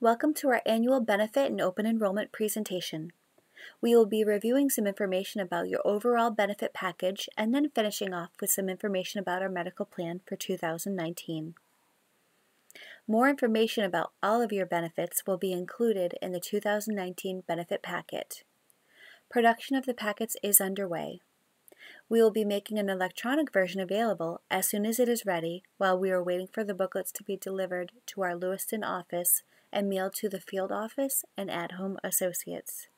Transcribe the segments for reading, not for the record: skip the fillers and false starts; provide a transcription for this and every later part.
Welcome to our annual benefit and open enrollment presentation. We will be reviewing some information about your overall benefit package and then finishing off with some information about our medical plan for 2019. More information about all of your benefits will be included in the 2019 benefit packet. Production of the packets is underway. We will be making an electronic version available as soon as it is ready while we are waiting for the booklets to be delivered to our Lewiston office and mailed to the field office and at-home associates.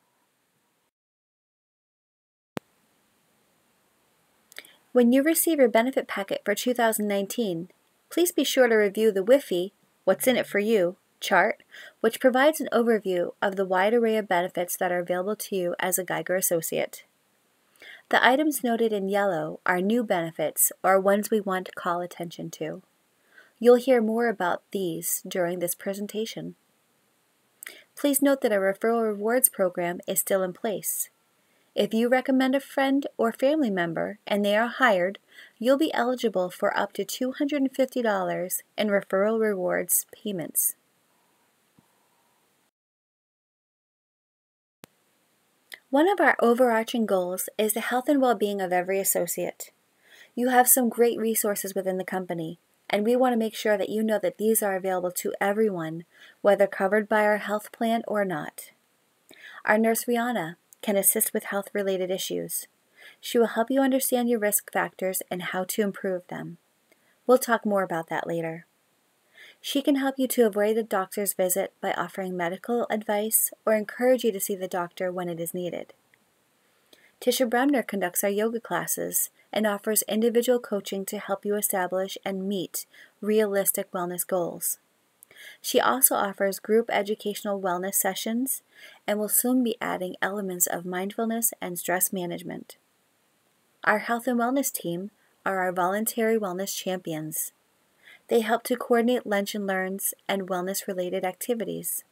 When you receive your benefit packet for 2019, please be sure to review the WIFI, What's in it for you, chart, which provides an overview of the wide array of benefits that are available to you as a Geiger associate. The items noted in yellow are new benefits or ones we want to call attention to. You'll hear more about these during this presentation. Please note that our referral rewards program is still in place. If you recommend a friend or family member and they are hired, you'll be eligible for up to $250 in referral rewards payments. One of our overarching goals is the health and well-being of every associate. You have some great resources within the company, and we want to make sure that you know that these are available to everyone, whether covered by our health plan or not. Our nurse Rihanna can assist with health-related issues. She will help you understand your risk factors and how to improve them. We'll talk more about that later. She can help you to avoid a doctor's visit by offering medical advice or encourage you to see the doctor when it is needed. Tisha Bremner conducts our yoga classes and offers individual coaching to help you establish and meet realistic wellness goals. She also offers group educational wellness sessions and will soon be adding elements of mindfulness and stress management. Our health and wellness team are our voluntary wellness champions. They help to coordinate lunch and learns and wellness-related activities.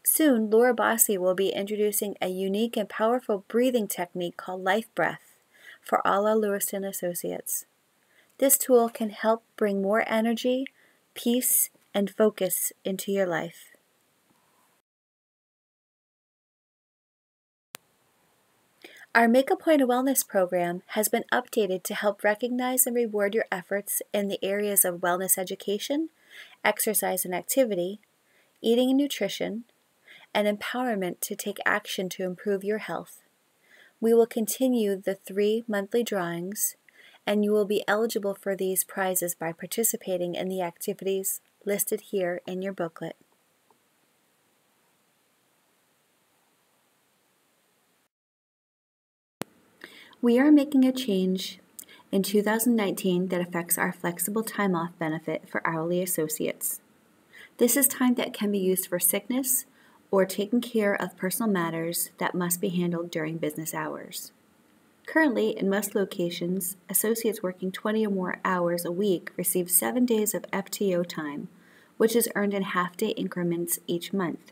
Soon, Laura Bossi will be introducing a unique and powerful breathing technique called Life Breath for all our Lewiston associates. This tool can help bring more energy, peace, and focus into your life. Our Make a Point of Wellness program has been updated to help recognize and reward your efforts in the areas of wellness education, exercise and activity, eating and nutrition, and empowerment to take action to improve your health. We will continue the 3 monthly drawings, and you will be eligible for these prizes by participating in the activities listed here in your booklet. We are making a change in 2019 that affects our flexible time off benefit for hourly associates. This is time that can be used for sickness or taking care of personal matters that must be handled during business hours. Currently, in most locations, associates working 20 or more hours a week receive 7 days of FTO time, which is earned in half-day increments each month.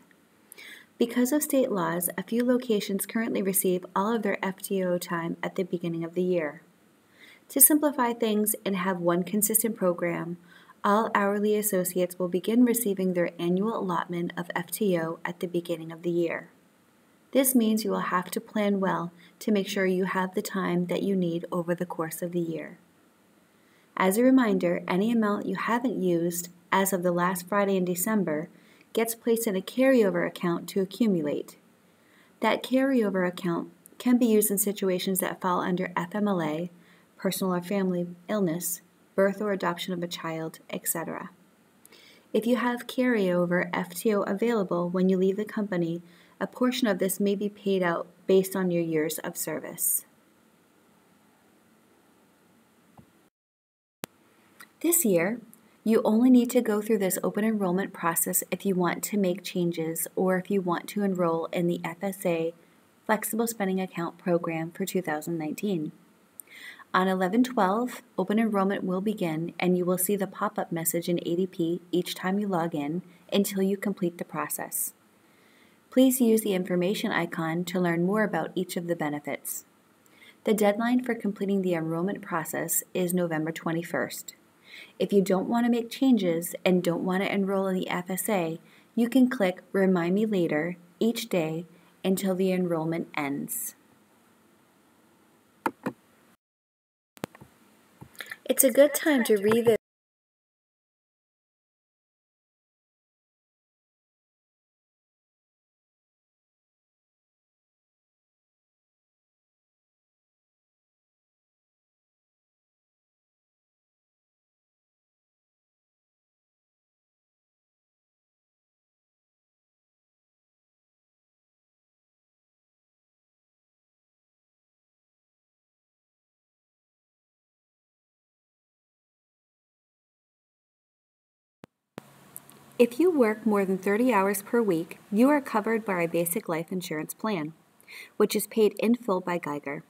Because of state laws, a few locations currently receive all of their FTO time at the beginning of the year. To simplify things and have one consistent program, all hourly associates will begin receiving their annual allotment of FTO at the beginning of the year. This means you will have to plan well to make sure you have the time that you need over the course of the year. As a reminder, any amount you haven't used as of the last Friday in December gets placed in a carryover account to accumulate. That carryover account can be used in situations that fall under FMLA, personal or family illness, birth or adoption of a child, etc. If you have carryover FTO available when you leave the company, a portion of this may be paid out based on your years of service. This year, you only need to go through this open enrollment process if you want to make changes or if you want to enroll in the FSA Flexible Spending Account program for 2019. On 11/12, open enrollment will begin and you will see the pop-up message in ADP each time you log in until you complete the process. Please use the information icon to learn more about each of the benefits. The deadline for completing the enrollment process is November 21st. If you don't want to make changes and don't want to enroll in the FSA, You can click Remind Me Later each day until the enrollment ends. It's a good time to revisit. If you work more than 30 hours per week, you are covered by a basic life insurance plan, which is paid in full by Geiger.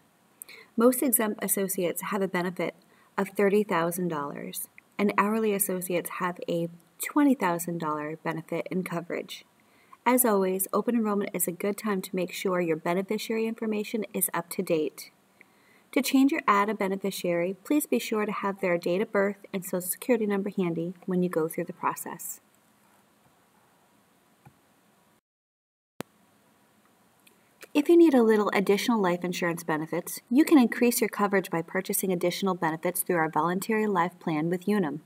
Most exempt associates have a benefit of $30,000, and hourly associates have a $20,000 benefit in coverage. As always, open enrollment is a good time to make sure your beneficiary information is up to date. To change or add a beneficiary, please be sure to have their date of birth and social security number handy when you go through the process. If you need a little additional life insurance benefits, you can increase your coverage by purchasing additional benefits through our voluntary life plan with Unum.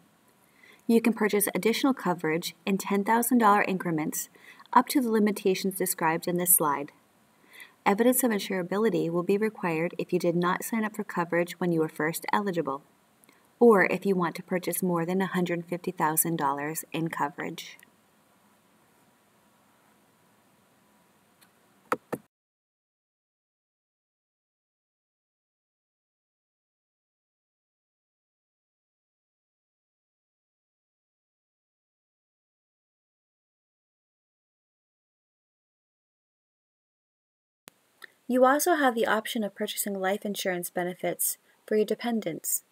You can purchase additional coverage in $10,000 increments up to the limitations described in this slide. Evidence of insurability will be required if you did not sign up for coverage when you were first eligible, or if you want to purchase more than $150,000 in coverage. You also have the option of purchasing life insurance benefits for your dependents.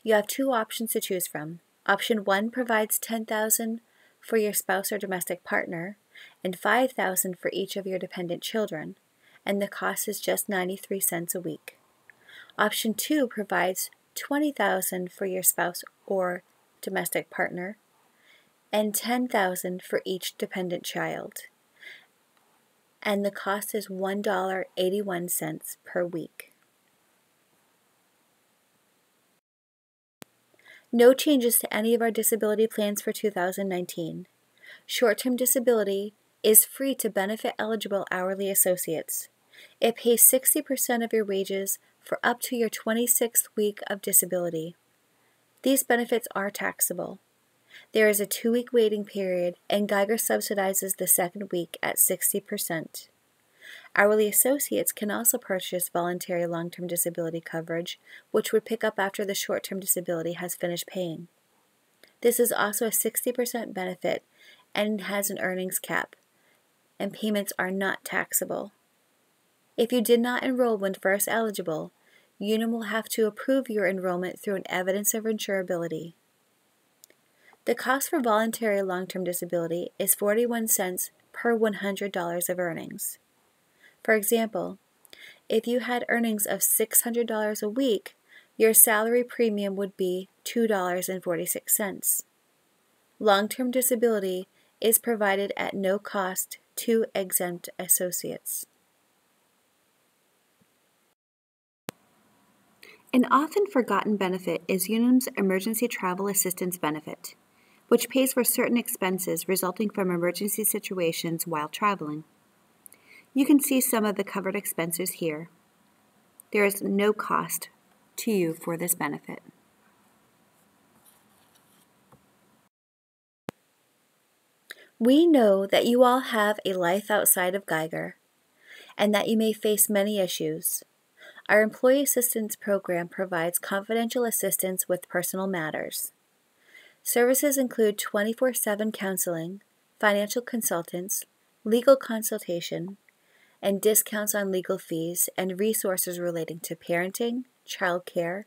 You have two options to choose from. Option 1 provides $10,000 for your spouse or domestic partner and $5,000 for each of your dependent children, and the cost is just 93 cents a week. Option 2 provides $20,000 for your spouse or domestic partner and $10,000 for each dependent child, and the cost is $1.81 per week. No changes to any of our disability plans for 2019. Short-term disability is free to benefit-eligible hourly associates. It pays 60% of your wages for up to your 26th week of disability. These benefits are taxable. There is a 2-week waiting period, and Geiger subsidizes the second week at 60%. Hourly associates can also purchase voluntary long-term disability coverage, which would pick up after the short-term disability has finished paying. This is also a 60% benefit and has an earnings cap, and payments are not taxable. If you did not enroll when first eligible, Unum will have to approve your enrollment through an evidence of insurability. The cost for voluntary long-term disability is 41 cents per $100 of earnings. For example, if you had earnings of $600 a week, your salary premium would be $2.46. Long-term disability is provided at no cost to exempt associates. An often forgotten benefit is Unum's Emergency Travel Assistance Benefit, which pays for certain expenses resulting from emergency situations while traveling. You can see some of the covered expenses here. There is no cost to you for this benefit. We know that you all have a life outside of Geiger and that you may face many issues. Our Employee Assistance Program provides confidential assistance with personal matters. Services include 24/7 counseling, financial consultants, legal consultation, and discounts on legal fees and resources relating to parenting, childcare,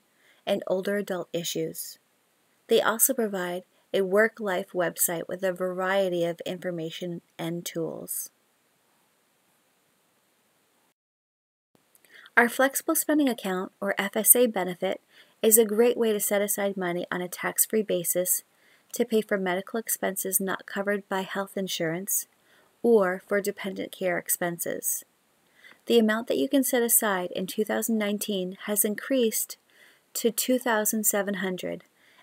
and older adult issues. They also provide a work-life website with a variety of information and tools. Our Flexible Spending Account, or FSA benefit, is a great way to set aside money on a tax-free basis to pay for medical expenses not covered by health insurance or for dependent care expenses. The amount that you can set aside in 2019 has increased to $2,700,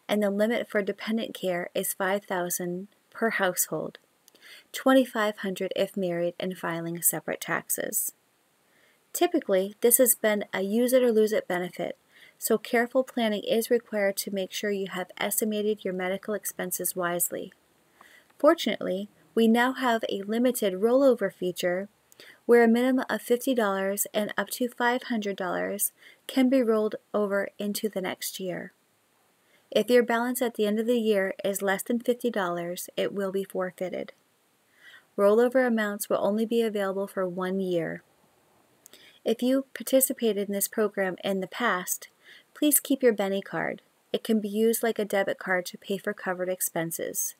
and the limit for dependent care is $5,000 per household, $2,500 if married and filing separate taxes. Typically, this has been a use it or lose it benefit, so careful planning is required to make sure you have estimated your medical expenses wisely. Fortunately, we now have a limited rollover feature where a minimum of $50 and up to $500 can be rolled over into the next year. If your balance at the end of the year is less than $50, it will be forfeited. Rollover amounts will only be available for 1 year. If you participated in this program in the past, please keep your Benny card. It can be used like a debit card to pay for covered expenses.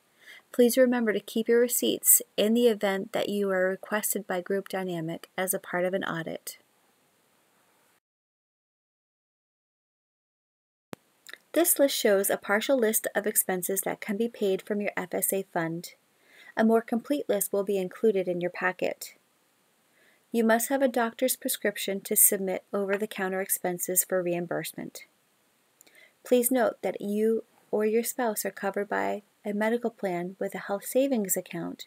Please remember to keep your receipts in the event that you are requested by Group Dynamic as a part of an audit. This list shows a partial list of expenses that can be paid from your FSA fund. A more complete list will be included in your packet. You must have a doctor's prescription to submit over-the-counter expenses for reimbursement. Please note that you or your spouse are covered by a medical plan with a health savings account.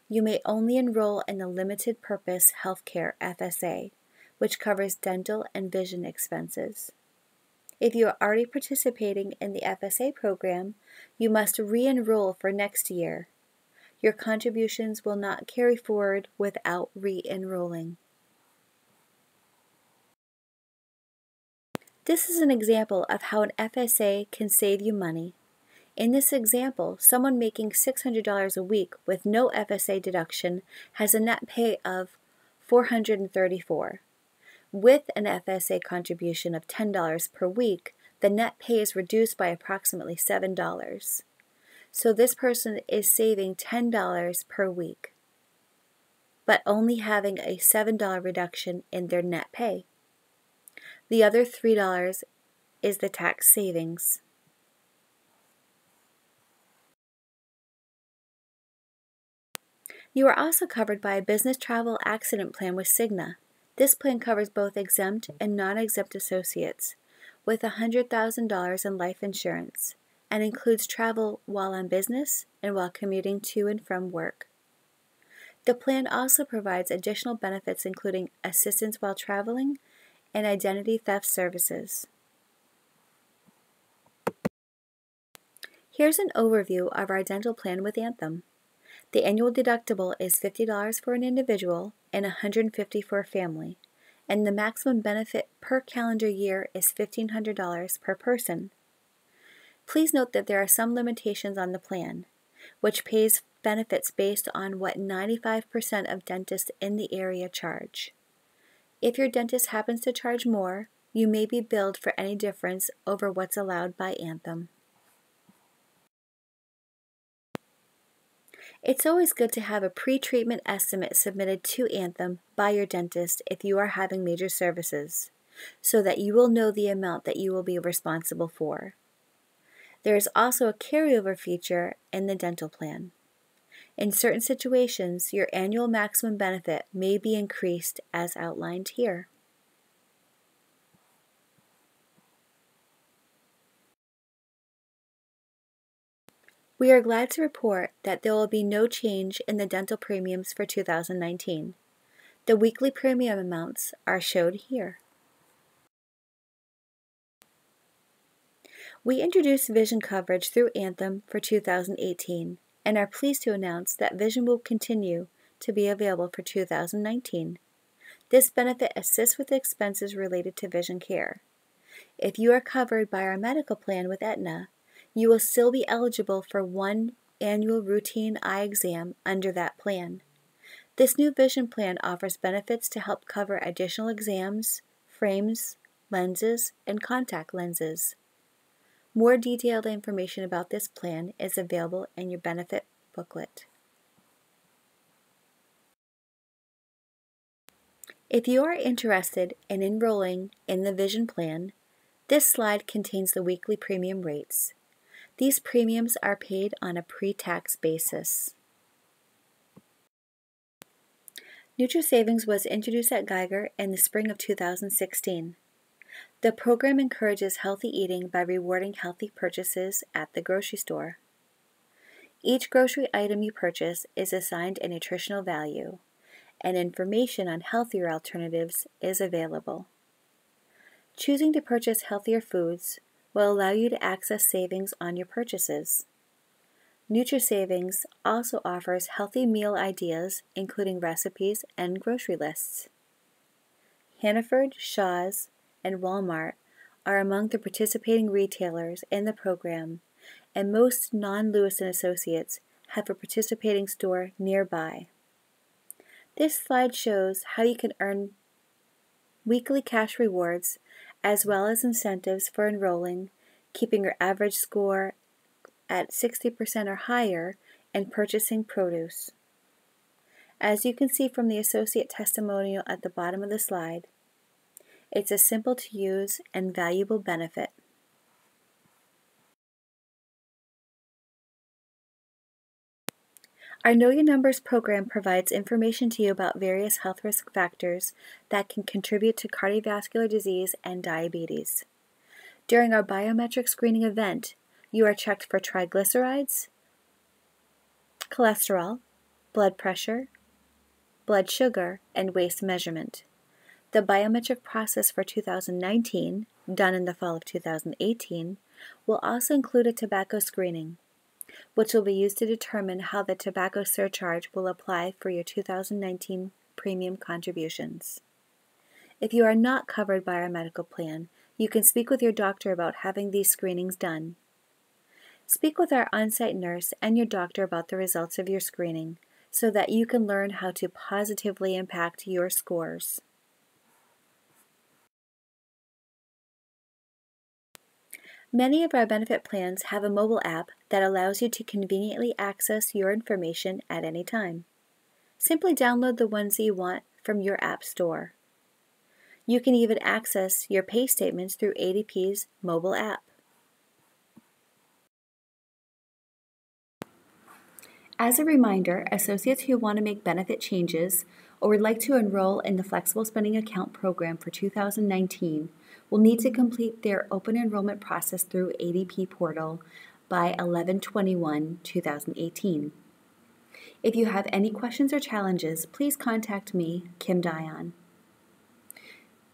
You may only enroll in the Limited Purpose Healthcare FSA, which covers dental and vision expenses. If you are already participating in the FSA program, you must re-enroll for next year. Your contributions will not carry forward without re-enrolling. This is an example of how an FSA can save you money. In this example, someone making $600 a week with no FSA deduction has a net pay of $434. With an FSA contribution of $10 per week, the net pay is reduced by approximately $7. So this person is saving $10 per week, but only having a $7 reduction in their net pay. The other $3 is the tax savings. You are also covered by a business travel accident plan with Cigna. This plan covers both exempt and non-exempt associates, with $100,000 in life insurance, and includes travel while on business and while commuting to and from work. The plan also provides additional benefits including assistance while traveling and identity theft services. Here's an overview of our dental plan with Anthem. The annual deductible is $50 for an individual and $150 for a family, and the maximum benefit per calendar year is $1,500 per person. Please note that there are some limitations on the plan, which pays benefits based on what 95% of dentists in the area charge. If your dentist happens to charge more, you may be billed for any difference over what's allowed by Anthem. It's always good to have a pre-treatment estimate submitted to Anthem by your dentist if you are having major services, so that you will know the amount that you will be responsible for. There is also a carryover feature in the dental plan. In certain situations, your annual maximum benefit may be increased as outlined here. We are glad to report that there will be no change in the dental premiums for 2019. The weekly premium amounts are shown here. We introduced vision coverage through Anthem for 2018 and are pleased to announce that vision will continue to be available for 2019. This benefit assists with expenses related to vision care. If you are covered by our medical plan with Aetna, you will still be eligible for one annual routine eye exam under that plan. This new vision plan offers benefits to help cover additional exams, frames, lenses, and contact lenses. More detailed information about this plan is available in your benefit booklet. If you are interested in enrolling in the vision plan, this slide contains the weekly premium rates. These premiums are paid on a pre-tax basis. NutriSavings was introduced at Geiger in the spring of 2016. The program encourages healthy eating by rewarding healthy purchases at the grocery store. Each grocery item you purchase is assigned a nutritional value, and information on healthier alternatives is available. Choosing to purchase healthier foods will allow you to access savings on your purchases. NutriSavings also offers healthy meal ideas, including recipes and grocery lists. Hannaford, Shaw's, and Walmart are among the participating retailers in the program, and most non-Lewis & Associates have a participating store nearby. This slide shows how you can earn weekly cash rewards as well as incentives for enrolling, keeping your average score at 60% or higher, and purchasing produce. As you can see from the associate testimonial at the bottom of the slide, it's a simple to use and valuable benefit. Our Know Your Numbers program provides information to you about various health risk factors that can contribute to cardiovascular disease and diabetes. During our biometric screening event, you are checked for triglycerides, cholesterol, blood pressure, blood sugar, and waist measurement. The biometric process for 2019, done in the fall of 2018, will also include a tobacco screening, which will be used to determine how the tobacco surcharge will apply for your 2019 premium contributions. If you are not covered by our medical plan, you can speak with your doctor about having these screenings done. Speak with our on-site nurse and your doctor about the results of your screening so that you can learn how to positively impact your scores. Many of our benefit plans have a mobile app that allows you to conveniently access your information at any time. Simply download the ones that you want from your app store. You can even access your pay statements through ADP's mobile app. As a reminder, associates who want to make benefit changes or would like to enroll in the Flexible Spending Account program for 2019 will need to complete their open enrollment process through ADP portal by 11/21/2018. If you have any questions or challenges, please contact me, Kim Dion.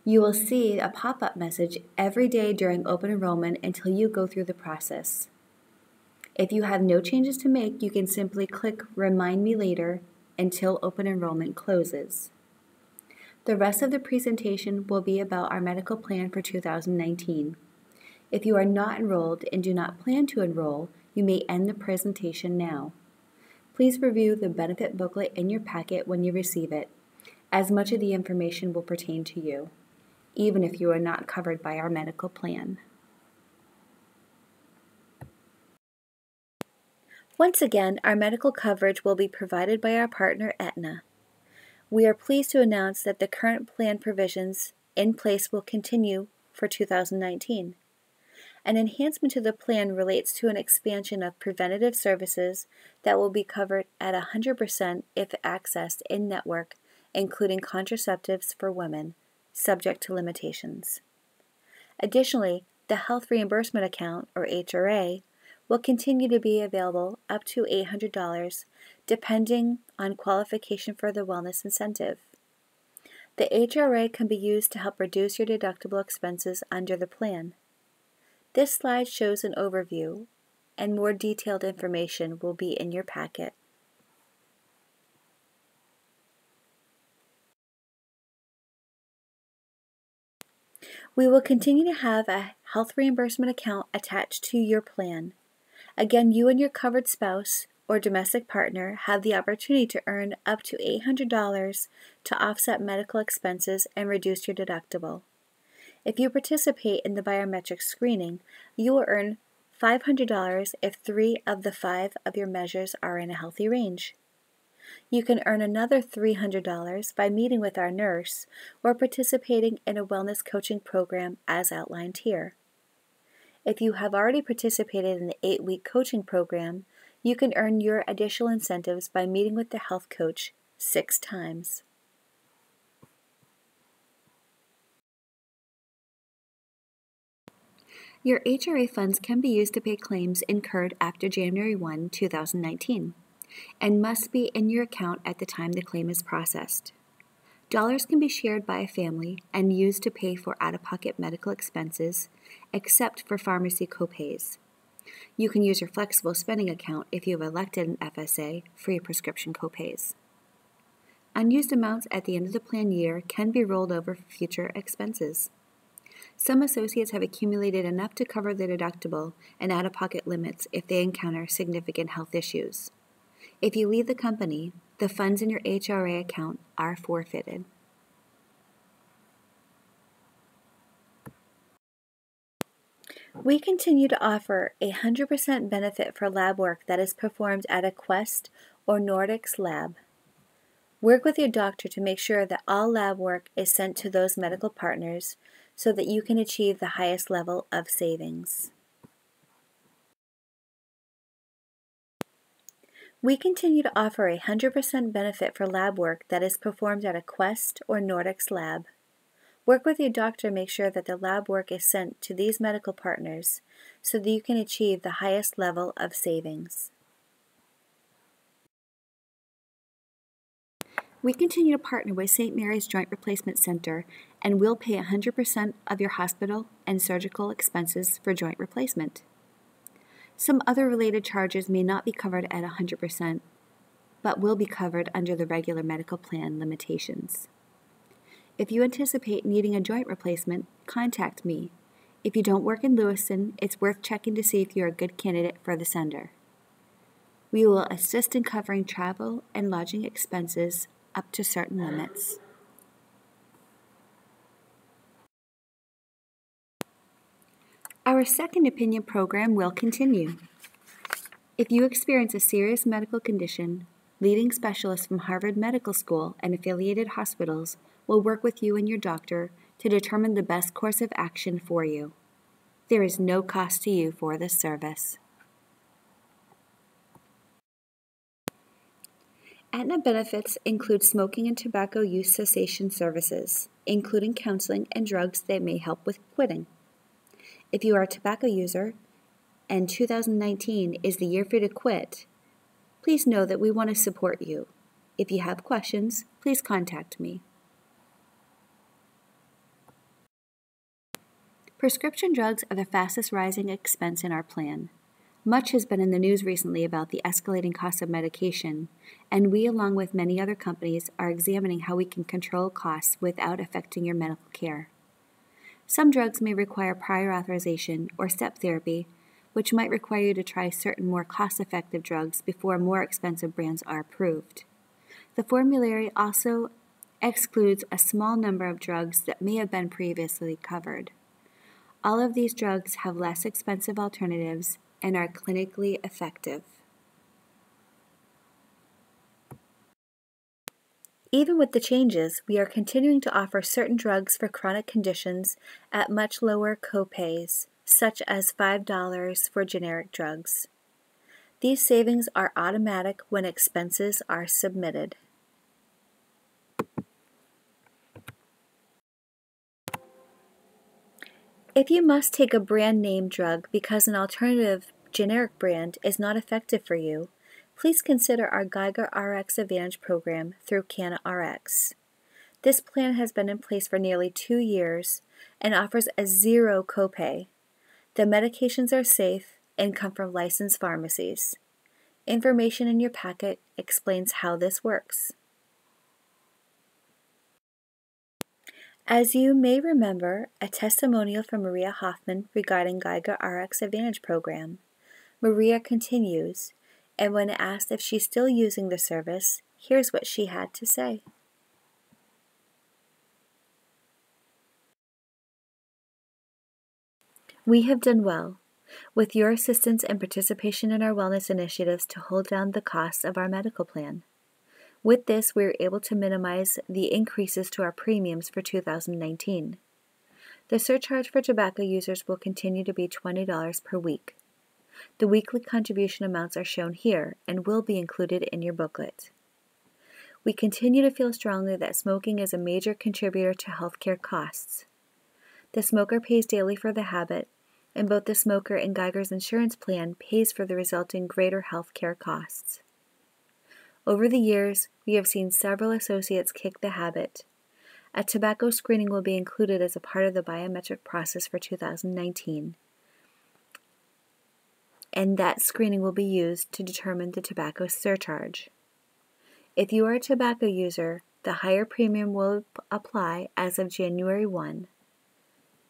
You will see a pop-up message every day during open enrollment until you go through the process. If you have no changes to make, you can simply click Remind Me Later until open enrollment closes. The rest of the presentation will be about our medical plan for 2019. If you are not enrolled and do not plan to enroll, you may end the presentation now. Please review the benefit booklet in your packet when you receive it, as much of the information will pertain to you, even if you are not covered by our medical plan. Once again, our medical coverage will be provided by our partner Aetna. We are pleased to announce that the current plan provisions in place will continue for 2019. An enhancement to the plan relates to an expansion of preventative services that will be covered at 100% if accessed in-network, including contraceptives for women, subject to limitations. Additionally, the Health Reimbursement Account, or HRA, will continue to be available up to $800, depending on qualification for the wellness incentive. The HRA can be used to help reduce your deductible expenses under the plan. This slide shows an overview, and more detailed information will be in your packet. We will continue to have a health reimbursement account attached to your plan. Again, you and your covered spouse or domestic partner have the opportunity to earn up to $800 to offset medical expenses and reduce your deductible. If you participate in the biometric screening, you will earn $500 if 3 of the 5 of your measures are in a healthy range. You can earn another $300 by meeting with our nurse or participating in a wellness coaching program as outlined here. If you have already participated in the 8-week coaching program, you can earn your additional incentives by meeting with the health coach 6 times. Your HRA funds can be used to pay claims incurred after January 1, 2019, and must be in your account at the time the claim is processed. Dollars can be shared by a family and used to pay for out-of-pocket medical expenses, except for pharmacy copays. You can use your flexible spending account if you have elected an FSA for your prescription copays. Unused amounts at the end of the plan year can be rolled over for future expenses. Some associates have accumulated enough to cover their deductible and out-of-pocket limits if they encounter significant health issues. If you leave the company, the funds in your HRA account are forfeited. We continue to offer a 100% benefit for lab work that is performed at a Quest or Nordics lab. Work with your doctor to make sure that all lab work is sent to those medical partners so that you can achieve the highest level of savings. We continue to offer a 100% benefit for lab work that is performed at a Quest or Nordics lab. Work with your doctor to make sure that the lab work is sent to these medical partners so that you can achieve the highest level of savings. We continue to partner with St. Mary's Joint Replacement Center and will pay 100% of your hospital and surgical expenses for joint replacement. Some other related charges may not be covered at 100%, but will be covered under the regular medical plan limitations. If you anticipate needing a joint replacement, contact me. If you don't work in Lewiston, it's worth checking to see if you're a good candidate for the center. We will assist in covering travel and lodging expenses up to certain limits. Our second opinion program will continue. If you experience a serious medical condition, leading specialists from Harvard Medical School and affiliated hospitals will work with you and your doctor to determine the best course of action for you. There is no cost to you for this service. Aetna benefits include smoking and tobacco use cessation services, including counseling and drugs that may help with quitting. If you are a tobacco user and 2019 is the year for you to quit, please know that we want to support you. If you have questions, please contact me. Prescription drugs are the fastest rising expense in our plan. Much has been in the news recently about the escalating cost of medication, and we, along with many other companies, are examining how we can control costs without affecting your medical care. Some drugs may require prior authorization or step therapy, which might require you to try certain more cost-effective drugs before more expensive brands are approved. The formulary also excludes a small number of drugs that may have been previously covered. All of these drugs have less expensive alternatives and are clinically effective. Even with the changes, we are continuing to offer certain drugs for chronic conditions at much lower copays, such as $5 for generic drugs. These savings are automatic when expenses are submitted. If you must take a brand name drug because an alternative generic brand is not effective for you, please consider our Geiger RX Advantage program through CannaRx. This plan has been in place for nearly 2 years and offers a zero copay. The medications are safe and come from licensed pharmacies. Information in your packet explains how this works. As you may remember, a testimonial from Maria Hoffman regarding Geiger RX Advantage program. Maria continues, and when asked if she's still using the service, here's what she had to say. We have done well, with your assistance and participation in our wellness initiatives to hold down the costs of our medical plan. With this, we were able to minimize the increases to our premiums for 2019. The surcharge for tobacco users will continue to be $20 per week. The weekly contribution amounts are shown here and will be included in your booklet. We continue to feel strongly that smoking is a major contributor to healthcare costs. The smoker pays daily for the habit, and both the smoker and Geiger's insurance plan pays for the resulting greater healthcare costs. Over the years, we have seen several associates kick the habit. A tobacco screening will be included as a part of the biometric process for 2019, and that screening will be used to determine the tobacco surcharge. If you are a tobacco user, the higher premium will apply as of January 1.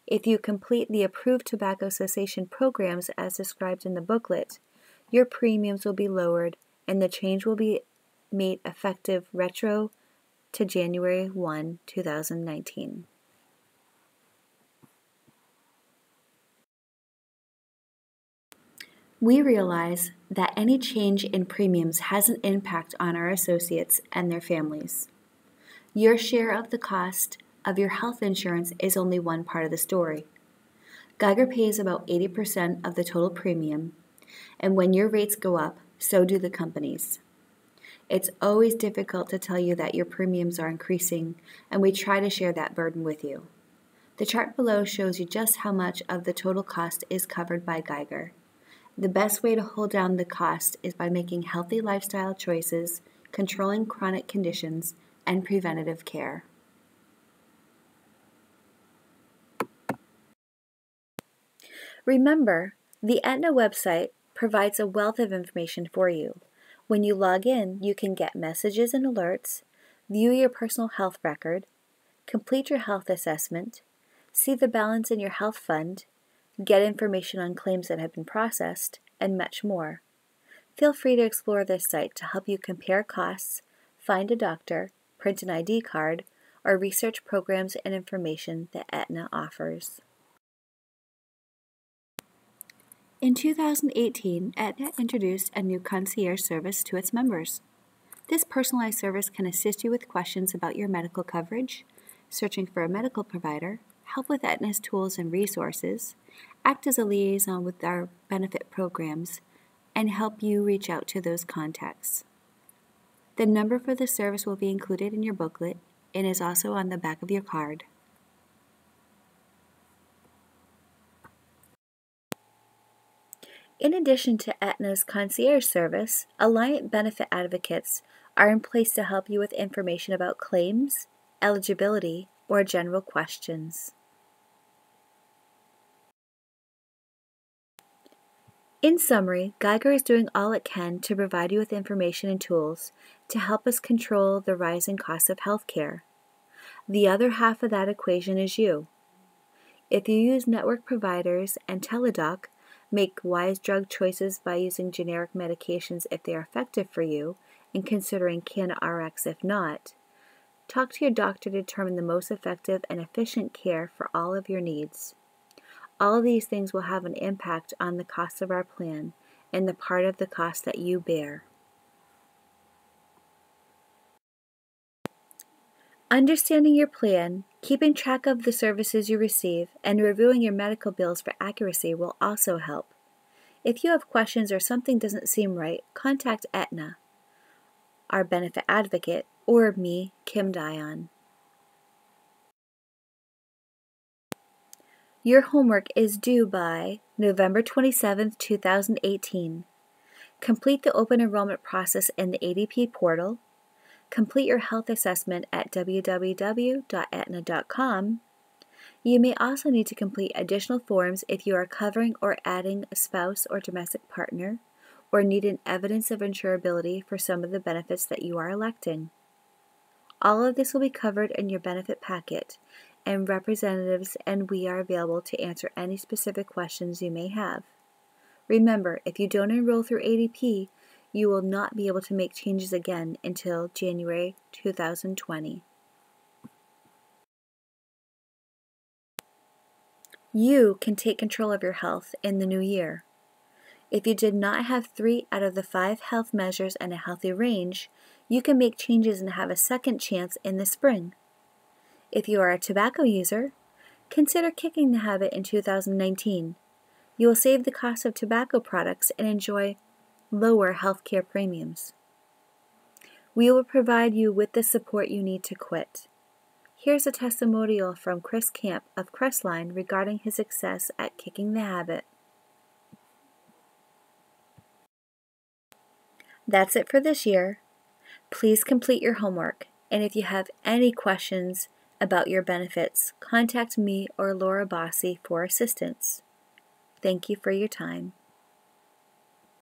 If you complete the approved tobacco cessation programs as described in the booklet, your premiums will be lowered and the change will be made effective retro to January 1, 2019. We realize that any change in premiums has an impact on our associates and their families. Your share of the cost of your health insurance is only one part of the story. Geiger pays about 80% of the total premium, and when your rates go up, so do the companies. It's always difficult to tell you that your premiums are increasing, and we try to share that burden with you. The chart below shows you just how much of the total cost is covered by Geiger. The best way to hold down the cost is by making healthy lifestyle choices, controlling chronic conditions, and preventative care. Remember, the Aetna website provides a wealth of information for you. When you log in, you can get messages and alerts, view your personal health record, complete your health assessment, see the balance in your health fund, get information on claims that have been processed, and much more. Feel free to explore this site to help you compare costs, find a doctor, print an ID card, or research programs and information that Aetna offers. In 2018, Aetna introduced a new concierge service to its members. This personalized service can assist you with questions about your medical coverage, searching for a medical provider, help with Aetna's tools and resources, act as a liaison with our benefit programs, and help you reach out to those contacts. The number for the service will be included in your booklet and is also on the back of your card. In addition to Aetna's concierge service, Alliant benefit advocates are in place to help you with information about claims, eligibility, or general questions. In summary, Geiger is doing all it can to provide you with information and tools to help us control the rising costs of healthcare. The other half of that equation is you. If you use network providers and Teladoc, make wise drug choices by using generic medications if they are effective for you, and considering CanRx if not, talk to your doctor to determine the most effective and efficient care for all of your needs. All of these things will have an impact on the cost of our plan and the part of the cost that you bear. Understanding your plan, keeping track of the services you receive, and reviewing your medical bills for accuracy will also help. If you have questions or something doesn't seem right, contact Aetna, our benefit advocate, or me, Kim Dion. Your homework is due by November 27, 2018. Complete the open enrollment process in the ADP portal. Complete your health assessment at www.aetna.com. You may also need to complete additional forms if you are covering or adding a spouse or domestic partner, or need an evidence of insurability for some of the benefits that you are electing. All of this will be covered in your benefit packet, and representatives and we are available to answer any specific questions you may have. Remember, if you don't enroll through ADP, you will not be able to make changes again until January 2020. You can take control of your health in the new year. If you did not have 3 out of the 5 health measures in a healthy range, you can make changes and have a second chance in the spring. If you are a tobacco user, consider kicking the habit in 2019. You will save the cost of tobacco products and enjoy lower healthcare premiums. We will provide you with the support you need to quit. Here's a testimonial from Chris Camp of Crestline regarding his success at kicking the habit. That's it for this year. Please complete your homework, and if you have any questions about your benefits, contact me or Laura Bossi for assistance. Thank you for your time.